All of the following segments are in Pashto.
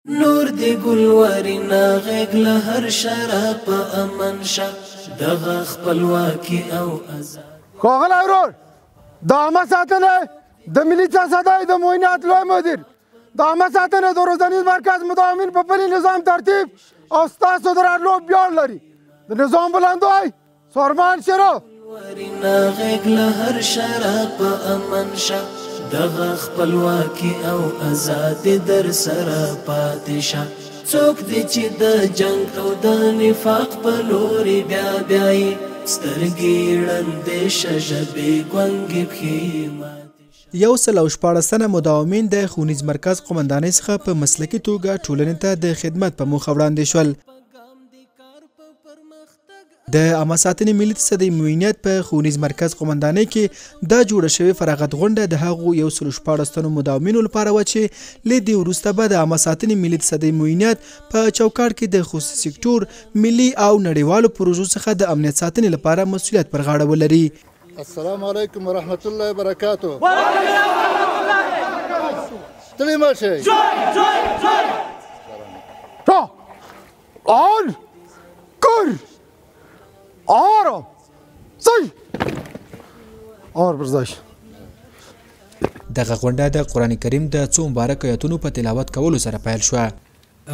نور دی ګلورینا غېږ له هر شراب په امن شه دغه خپلواکي او آزاد. ښاغلی ورور د عامه ساتنې د ملي تصدۍ د معاینات لوی مدیر د عامه ساتنې د روزنیز مرکز مداومین په پلي نظام ترتیب او ستاسو د راتلو ویاړ لري. د نظام بلندوی سارمان شیرو ګلورینا غېږ له هر شراب په امن شه دغه خپلواکي او آزادي در سره پاتې شه. څوک دی چې د جنګ او د نفاق په لوري بیا بیایي سترګې ړندې شه ژبې ګونګې پښې ماتې شه. 114 مداومین د ښوونیز مرکز قومندانۍ څخه په مسلکي توګه ټولنې ته د خدمت په موخه وړاندې شول. د عامه ساتنې ملي تصدۍ معاینات په ښوونیز مرکز قومندانۍ کې دا جوړه شوې فراغت غونډه د هغو 114 مداومینو لپاره وه چې له دې وروسته به د عامه ساتنې ملي تصدۍ معاینات په چوکاټ کې د خصوصي سکتور ملي او نړیوالو پروژو څخه د امنیت ساتنې لپاره مسؤلیت پر غاړه ولري. السلام علیکم ورحمت الله وبرکاتو. ستړي مه شئ. آن کر آرام سی آر برزاش. دغه غونډه د قرآن کریم د څو مبارک آیاتونو په تلاوت کولو سره پیل شوه.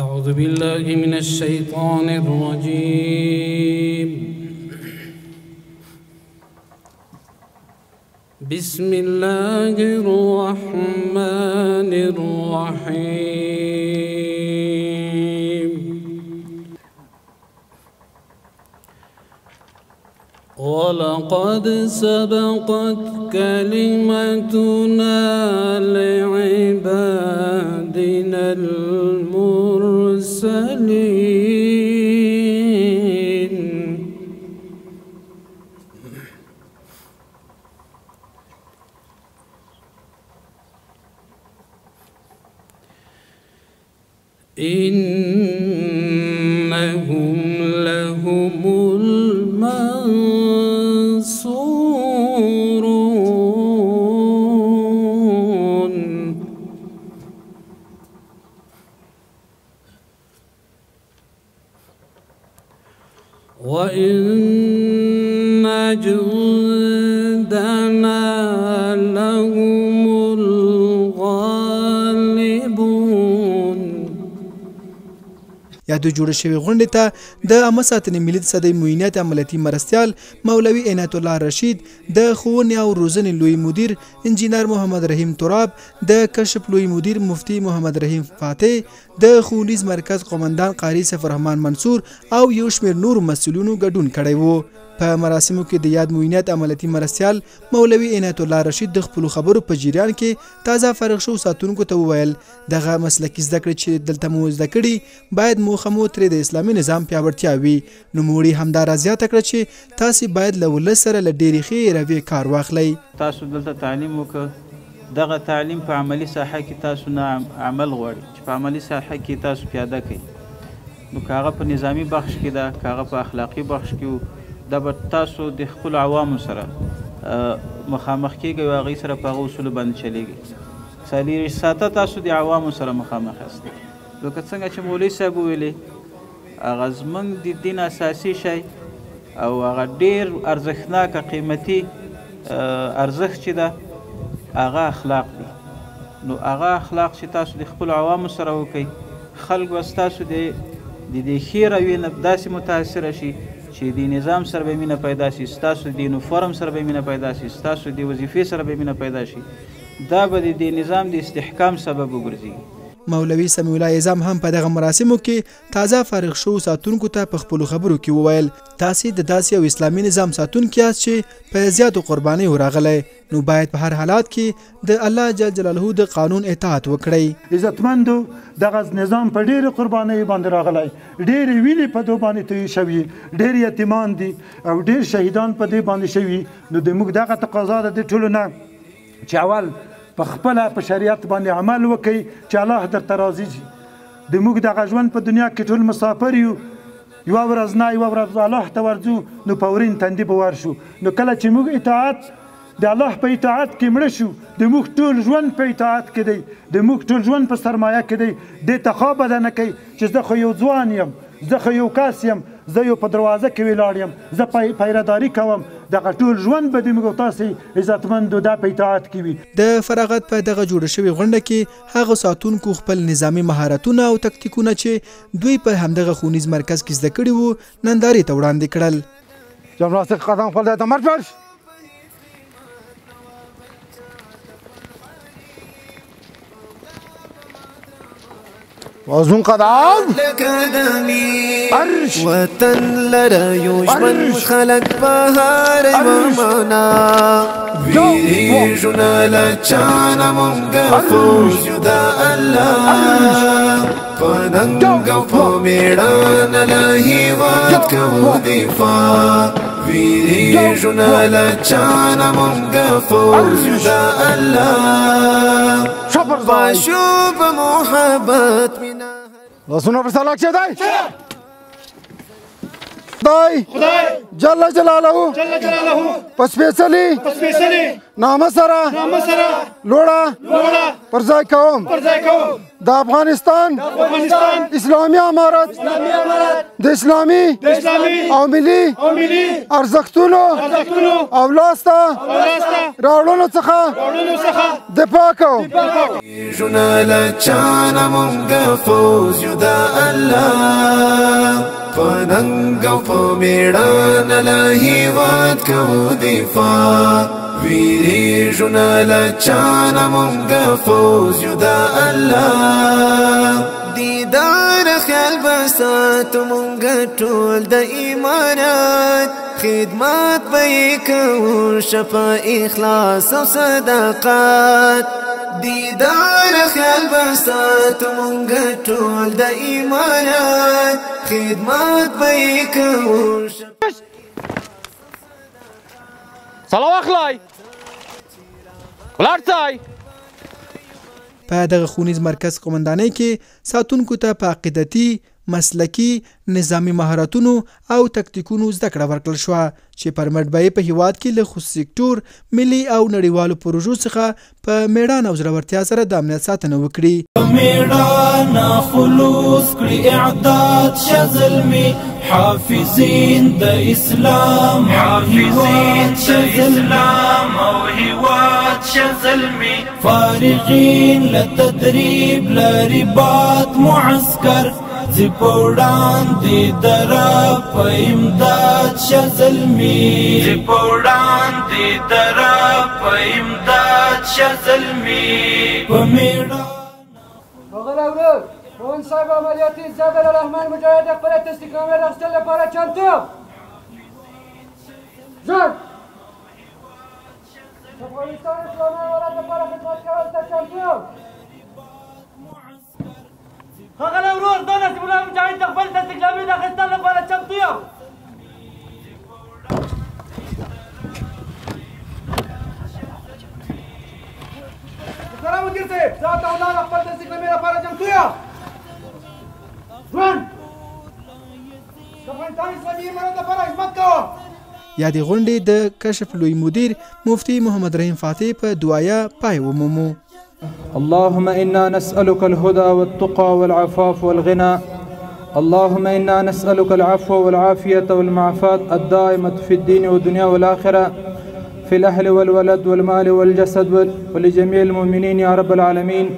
اعوذ بالله من الشیطان الرجیم بسم الله الرحمن الرحیم ولقد سبقت كلمتنا لعبادنا المرسلين إنهم لهم المنصورون وإن جندنا لهم الغالبون. یا د جوړه شوې غونډې ته د عامه ساتنې ملي تصدۍ معاینات عملیاتي مرستیال مولوي عنایت الله رشید، د ښوونې او روزنې لوی مدیر انجینر محمد رحیم تراب، د کشف لوی مدیر مفتي محمد رحیم فاتح، د ښوونیز مرکز قومندان قاری سفررحمان منصور او یو شمېر نورو مسؤلینو ګډون کړی و. په مراسمو کې د یاد معاینات عملیاتي مرستیال مولوي عنایت الله رشید د خپلو خبرو په جریان کې تازه فارغ شوو ساتونکو ته وویل دغه مسلکي زده کړې چې دلته مو زده کړي باید موخه مو ترې د اسلامي نظام پیاوړتیا وي. نوموړي همدارا زیاته کړه چې تاسې باید له ولس سره له ډېرې ښې رویې کار واخلئ. تاسو دلته تعلیم وکړه، دغه تعلیم په عملي ساحه کې تاسو نه عمل غواړي چې په عملي ساحه کې تاسو پیاده کړئ. نو که هغه په نظامي بخش کې ده، که هغه په اخلاقي بخش کې دا به تاسو د خپلو عوامو سره مخامخ کېږئ او هغوی سره په هغه اصولو باندې چلیږئ. څلېرویشت ساعته تاسو د عوامو سره مخامخ یاست. لکه څنګه چې مولوي صاحب وویلې هغه زموږ د دین اساسي شی او هغه ډېر ارزښتناکه قیمتي ارزښت چې ده هغه اخلاق دي. نو هغه اخلاق چې تاسو د خپلو عوامو سره وکئ، خلک به ستاسو د دې ښې رویې نه داسې متاثره شي چې د نظام سره به مینه پیدا شي، ستاسو د یونیفورم سره به مینه پیدا شي، ستاسو د وظیفې سره به مینه پیدا شي. دا به د نظام د استحکام سبب وګرځي. مولوي سمیع الله اعظم هم په دغه مراسمو کې تازه فارغ شوو ساتونکو ته په خپلو خبرو کې وویل تاسې د داسې یو اسلامي نظام ساتونکي یاست چې په زیاتو قربانیو راغلی، نو باید په هر حالات کې د الله جل جلاله د قانون اطاعت وکړئ. عزتمندو دغه نظام په ډېرې قربانیو باندې راغلی، ډېرې وینې په دو باندې تویې شوي، ډېر یتیمان دي او ډېر شهیدان په دې باندې شوي. نو د موږ دغه تقاضا ده د ټولو نه چې اول په خپله په شریعت باندې عمل وکړئ چې الله درته راضي شي. د موږ دغه ژوند په دنیا کې ټول مسافر یو، یوه ورځ نه یوه ورځ الله ته ورځو، نو په ورین تندي به ورشو. نو کله چې موږ اطاعت د الله په اطاعت کې مړه شو د موږ ټول ژوند په اطاعت کې دی د موږ ټول ژوند په سرمایه کې دی دې ته خوا بده نه کوي چې زه خو یو ځوان یم زه خو یو کس یم زه یو په دروازه کې ولاړ یم زه پیرداري کوم دغه ټول ژوند به د موږ تاسې عزتمندو دا په اطاعت کې وي د فراغت په دغه جوړه شوې غونډه کې هغه ساتونکو خپل نظامي مهارتونه او تکتیکونه چې دوی په همدغه ښوونیز مرکز کې زده کړي وو نندارې ته وړاندې کړل جمناستیک قدم خپل ځای ته مارچ ورش وزن قدم عرش وطن لرا يوشمن خلق بهار ومنا ويجنا لچانا منغا فوز يدا الله فننغا فميران لهي واتكو دفاع ويجنا لچانا منغا فوز يدا الله باشوب محبت منا لاسونه پر سلاک شه دی خدای جل جلاله په سپېڅلي نامه سره لوړه پر ځای کوم د افغانستان اسلامي امارت د اسلامي او ملي ارزښتونو او لاسته راوړنو څخه دفاع کوم ژونا لچانا مونږه فوز یو د الله په ننګ او په مېړانه له هېواد کوو دفاع ویریږو لچانا مونږه فوز یو د الله دیدار خیال به ساتو مونږه ټول د ایمانات خدمت به یې کوو شفا اخلاص او صداقت دیدار خیال به ساتو مونږه ټول د ایمانات خدمت به یې کوو سلام اخلای ولاړ ځای په دغه ښوونیز مرکز قومندانۍ کې ساتونکو ته په عقیدتي مسلکي نظامي مهارتونو او تکتیکونو زده کړه ورکړل شوه چې پر مټ به یې په هیواد کې له خصوصي سکتور ملي او نړیوالو پروژو څخه په میړانه او زړورتیا سره د امنیت ساتنه وکړي میړانه خلوص کړي اعداد شه زلمي حافظین د اسلام او هیواد شه زلمي فارغین لتدریب لرباط معسكر زپوڑان دی درا پا امداد شه زلمی زپوڑان دی درا پا امداد شه زلمی پا میڑان آقا نورود روان صاحب عملیاتی زادر الرحمن مجاهد اقبال تستیقامی رخصتل لپاره چنتو زن افغانستان اسلامی امارت لپاره خدمت کول ته چنتو ښاغلی ورور دا نصیب الله مجاهد د خپل استقلامي د اخیستلو لپاره چمتو یم محترم مدیر صاحب زه ته الله د خپل استقلامي لپاره چمتو یم ژوند د افغانستان اسلامي امارت لپاره خدمت کوم یادې غونډې د کشف لوی مدیر مفتي محمد رحیم فاتح په دعایه پای ومومو اللهم إنا نسألك الهدى والتقى والعفاف والغنى اللهم إنا نسألك العفو والعافية والمعافاة الدائمة في الدين والدنيا والآخرة في الأهل والولد والمال والجسد ولجميع المؤمنين يا رب العالمين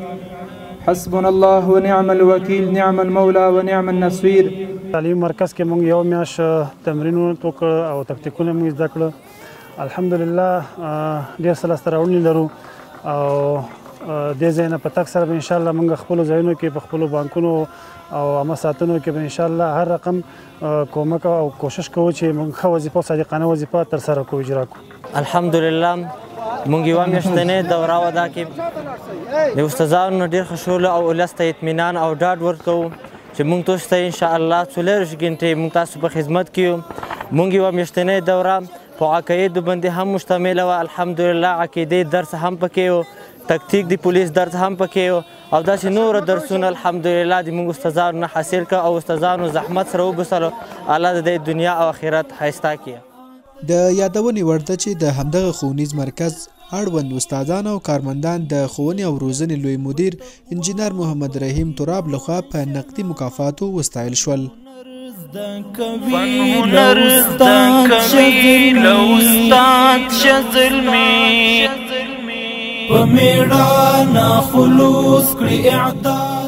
حسبنا الله ونعم الوكيل نعم المولى ونعم النصير تعلیم مرکز کې موږ یو میاشت تمرینونه وکړ او تکتیکونه موږ زده کړل الحمدلله ډېر څه لاسته راوړنې لرو او دې ځای نه په تګ سره به انشاءالله موږ خپلو ځایونو کې په خپلو بانکونو او عامه ساتنو کې به انشاءالله هر رقم کومک او کوشش کوو چې موږ ښه وظیفه او صادقانه وظیفه ترسره کوو اجرا کوو الحمدلله موږ یوه میاشتنۍ دوره وه دا کې د استادانو ډېر خوشحاله او ولس ته اطمینان او ډاډ ورکوو چې موږ تاسو ته انشاءالله 24 ګنټې موږ تاسو په خدمت کې یو موږ یوه میاشتنۍ دوره په عقایدو باندې هم مشتمله وه الحمدلله عقیدې درس هم پکې و تکتیک د پولیس درس هم پکې و او داسې نور درسونه الحمدلله د موږ استادانو نه حاصل کړه او استادانو زحمت سره وبسلو الله د دنیا او آخرت ښایسته کړي د یادونې وړ ده چې د همدغه ښوونیز مرکز اړوند استادان او کارمندان د ښوونې او روزنې لوی مدیر انجینر محمد رحیم تراب لخوا په نقدي مکافاتو وستایل شول. په میړانه خلوص کړي اعدام